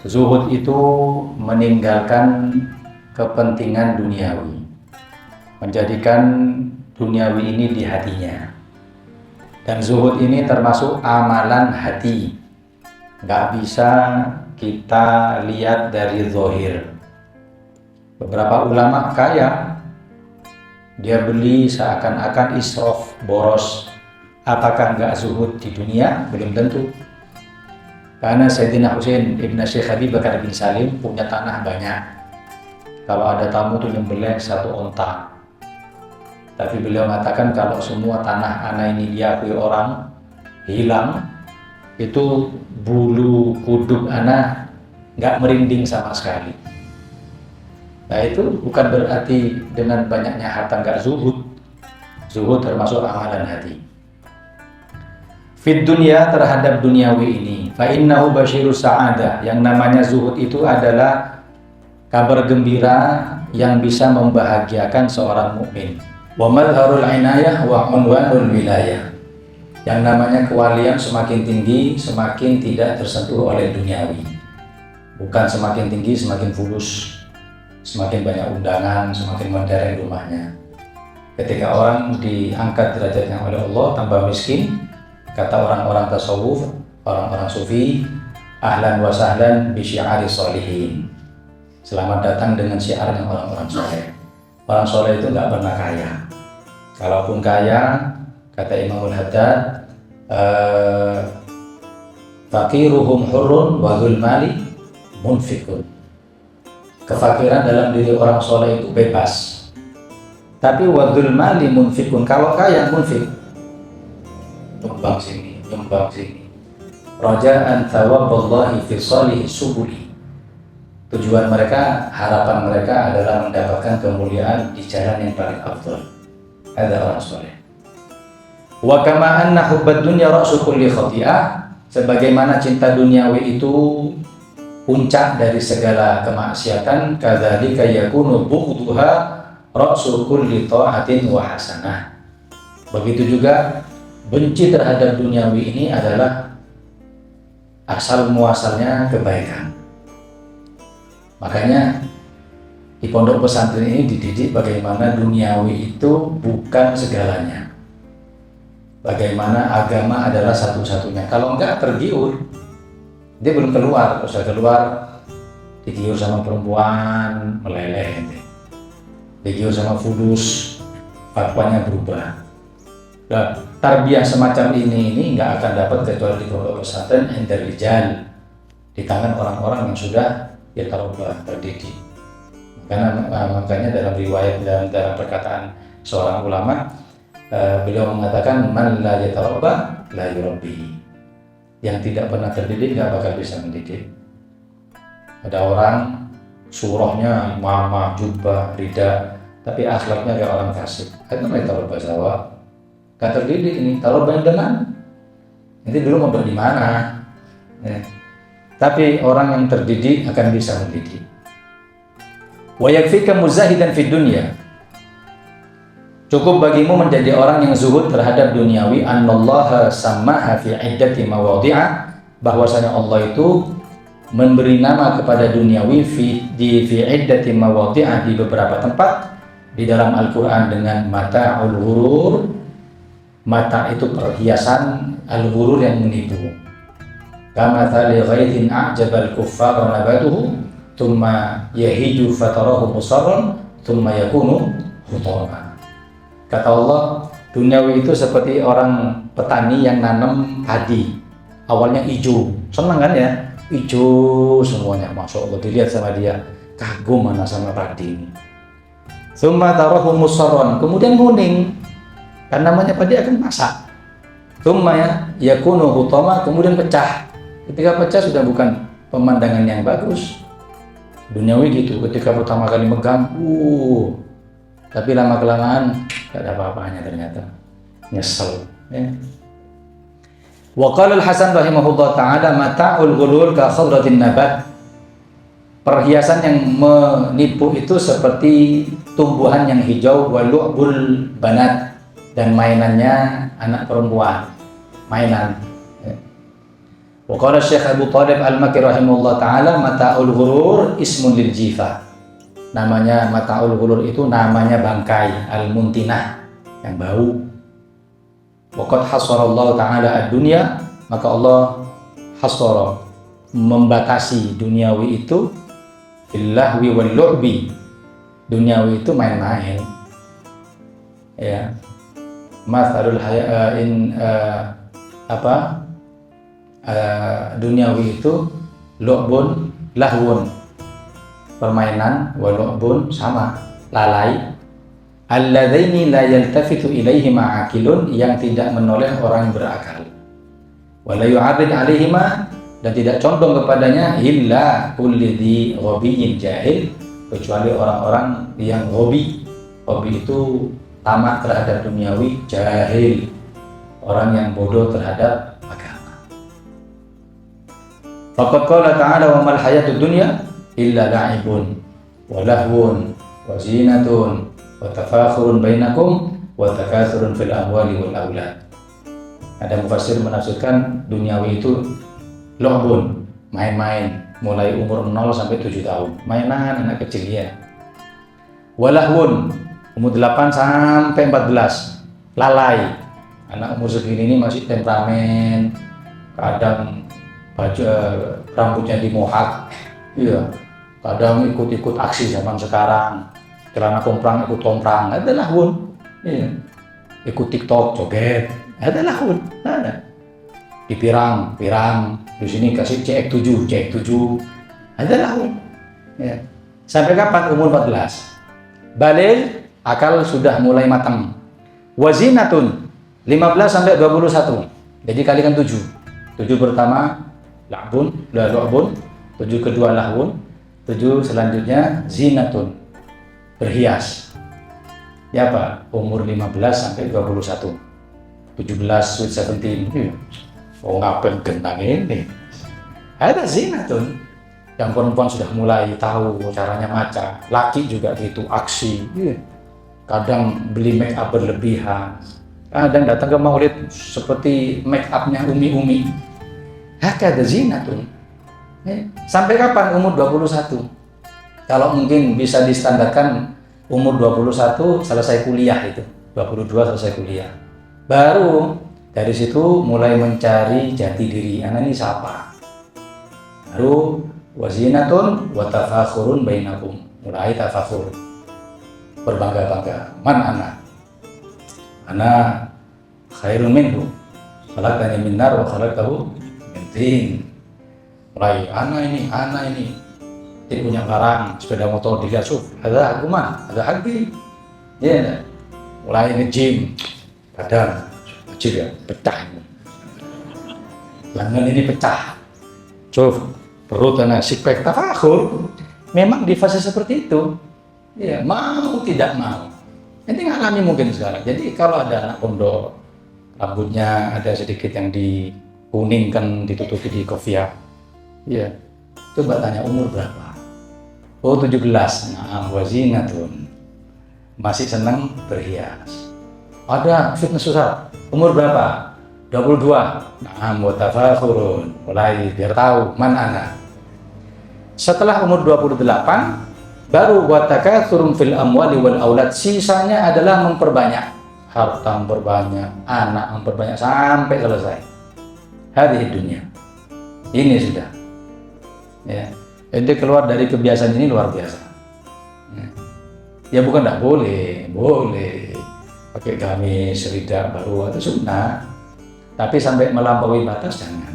Zuhud itu meninggalkan kepentingan duniawi, menjadikan duniawi ini di hatinya. Dan zuhud ini termasuk amalan hati, nggak bisa kita lihat dari zahir. Beberapa ulama kaya, dia beli seakan-akan israf, boros. Apakah nggak zuhud di dunia? Belum tentu. Karena Sayyidina Husain ibn Syekh Habib Bakar bin Salim punya tanah banyak. Kalau ada tamu tuh nyembelih 1 onta. Tapi beliau mengatakan kalau semua tanah ana ini diakui orang hilang, itu bulu kuduk ana nggak merinding sama sekali. Nah itu bukan berarti dengan banyaknya harta nggak zuhud. Zuhud termasuk amalan hati. Fid dunya, terhadap duniawi ini, fa innahu basyirus sa'adah. Yang namanya zuhud itu adalah kabar gembira yang bisa membahagiakan seorang mukmin. Wa madharul inayah wa unwanul wilayah. Yang namanya kewalian semakin tinggi, semakin tidak tersentuh oleh duniawi. Bukan semakin tinggi semakin fulus, semakin banyak undangan, semakin modern rumahnya. Ketika orang diangkat derajatnya oleh Allah, tambah miskin. Kata orang-orang tasawuf, orang-orang sufi, ahlan wa sahlan bi syi'ari sholihin. Selamat datang dengan syiarnya orang-orang soleh. Orang soleh itu nggak pernah kaya. Kalaupun kaya, kata Imamul Haddad, faqiruhum hurrun wa dzul mali munfikun. Kefakiran dalam diri orang soleh itu bebas. Tapi wa dzul mali munfikun, kalau kaya munfik. Nyumbang sini. Raja'an thawaballahi fi salihi subuli. Tujuan mereka, harapan mereka adalah mendapatkan kemuliaan di jalan yang paling afdal. Ada orang soleh. Wa kama anna hubbad dunya ra'su kulli khati'ah, sebagaimana cinta duniawi itu puncak dari segala kemaksiatan, kadzalika yakunu bughduha ra'su kulli ta'atin wa hasanah. Begitu juga benci terhadap duniawi ini adalah asal muasalnya kebaikan. Makanya di pondok pesantren ini dididik bagaimana duniawi itu bukan segalanya. Bagaimana agama adalah satu-satunya. Kalau enggak tergiur, dia belum keluar. Kalau keluar, digiur sama perempuan, meleleh. Digiur sama fulus, fatwanya berubah. Nah, tarbiyah semacam ini nggak akan dapat kecuali di pondok pesantren indar rijal, di tangan orang-orang yang sudah yatarabba, terdidik. Makanya dalam riwayat, dalam perkataan seorang ulama, beliau mengatakan man la yatarabba la yurabbi. Yang tidak pernah terdidik nggak bakal bisa mendidik. Ada orang surahnya mama, jubah, rida, tapi akhlaknya kayak orang fasik. Itu yatarabba sawa. Gak terdidik ini, taruh banyak dengan nanti dulu mau di mana ya. Tapi orang yang terdidik akan bisa mendidik. Wa yakfika muzahidan fid dunya, cukup bagimu menjadi orang yang zuhud terhadap duniawi, annallaha sammaha fi iddati mawadhi'a, bahwasanya Allah itu memberi nama kepada duniawi fi iddati mawadhi'a, di beberapa tempat di dalam Al-Qur'an dengan mata'ul ghurur. Mata itu perhiasan, al-ghurur yang menipu. Kama thali ghaithin a'jabal kuffar nabatuhu thumma yahiju fatarahu musarran thumma yakunu hutama. Kata Allah, duniawi itu seperti orang petani yang nanam padi. Awalnya hijau, senang kan ya? Hijau semuanya, masya Allah, dilihat sama dia, kagum mana sama padi ini. Thumma tarahu musarran, kemudian kuning. Karena namanya padi akan masak. Tsumma yakunu hutama, kemudian pecah. Ketika pecah sudah bukan pemandangan yang bagus. Duniawi gitu, ketika pertama kali megang, tapi lama kelamaan tidak ada apa-apanya ternyata. Nyesel. Ya. Wa qala Al-Hasan rahimahullah ta'ala mata'ul ghulul ka khadratin nabat. Perhiasan yang menipu itu seperti tumbuhan yang hijau, wa lu'bul banat, dan mainannya anak perempuan, mainan. Wa qala Syekh Abu Thalib Al-Makki rahimahullah taala, mata'ul ghurur ismun lil jifa. Namanya mata'ul ghurur itu namanya bangkai al-muntinah yang bau. Wa qad hasarallahu taala ad-dunya, maka Allah hasara membatasi duniawi itu fillahwi wal lu'bi. Duniawi itu main-main. Ya. Mathalul duniawi itu lu'bun lahwun, permainan, wa lu'bun sama lalai. Alladzaini la yaltafitu ilaihima aqilun, yang tidak menoleh orang berakal. Wa la yu'arid alaihima, dan tidak condong kepadanya illa kulli dzi ghabiyyin jahil, kecuali orang-orang yang ghabi. Ghabi itu tamak terhadap duniawi, jahil orang yang bodoh terhadap agama. Faqad qala ta'ala wa mal hayatud dunya illa la'ibun wa lahwun wa zinatun wa tafakhurun bainakum wa takatsurun fil amwali wal aulad. Ada mufassir menafsirkan duniawi itu la'bun, main-main, mulai umur 0 sampai 7 tahun, mainan anak kecil ya. Walahwun, umur 8 sampai 14, lalai. Anak umur segini ini masih temperamen, kadang baju rambutnya dimohak, iya. Kadang ikut-ikut aksi zaman sekarang, celana komprang ikut komprang, ada lahwun, iya. Ikut TikTok, joget, ada lahwun, ada. Di pirang, di sini kasih CX7, ada lahwun. Ya. Sampai kapan? Umur 14. Baligh, akal sudah mulai matang. Wazinatun 15 sampai 21. Jadi kalikan 7. 7 pertama la'bun, 7 kedua lahwun, 7 selanjutnya zinatun, berhias. Ya Pak, umur 15 sampai 21. 17 sweet 17. Oh ngapain gendang ini? Ada zinatun. Yang perempuan sudah mulai tahu caranya maca. Laki juga gitu, aksi. Kadang beli make up berlebihan. Kadang datang ke maulid seperti make upnya umi-umi. Hakada zinatun. Sampai kapan? Umur 21. Kalau mungkin bisa distandarkan umur 21 selesai kuliah itu. 22 selesai kuliah. Baru dari situ mulai mencari jati diri. Anak ini siapa? Baru wazinatun wa tafakhurun bainakum. Mulai tafakhur. Berbangga-bangga. Man ana khairun minhu. Khalaqtani min nar wa khalaqtahu min tin. Mulai ana ini. Dia punya barang, sepeda motor digasuk. Ada aku mah, ada hagi. Ya. Mulai nge-gym. Badan kecil ya, pecah. Lengan ini pecah. Coba perut dan six pack tafakhur. Memang di fase seperti itu. Ya, mau tidak mau. Nanti ngalami mungkin sekarang. Jadi kalau ada anak pondok, rambutnya ada sedikit yang dikuningkan, ditutupi di kopiah. Ya, coba tanya umur berapa? Oh 17. Nah, wazinatun. Masih senang berhias. Ada fitness susah. Umur berapa? 22. Nah, mutafakhurun. Mulai biar tahu man ana. Setelah umur 28 baru watakatsurun fil amwali wal aulad, sisanya adalah memperbanyak harta, memperbanyak anak, memperbanyak sampai selesai. Hadhihi dunia. Ini sudah. Ya. Jadi keluar dari kebiasaan ini luar biasa. Ya bukan enggak boleh, boleh pakai gamis, rida baru atau sunnah. Tapi sampai melampaui batas jangan.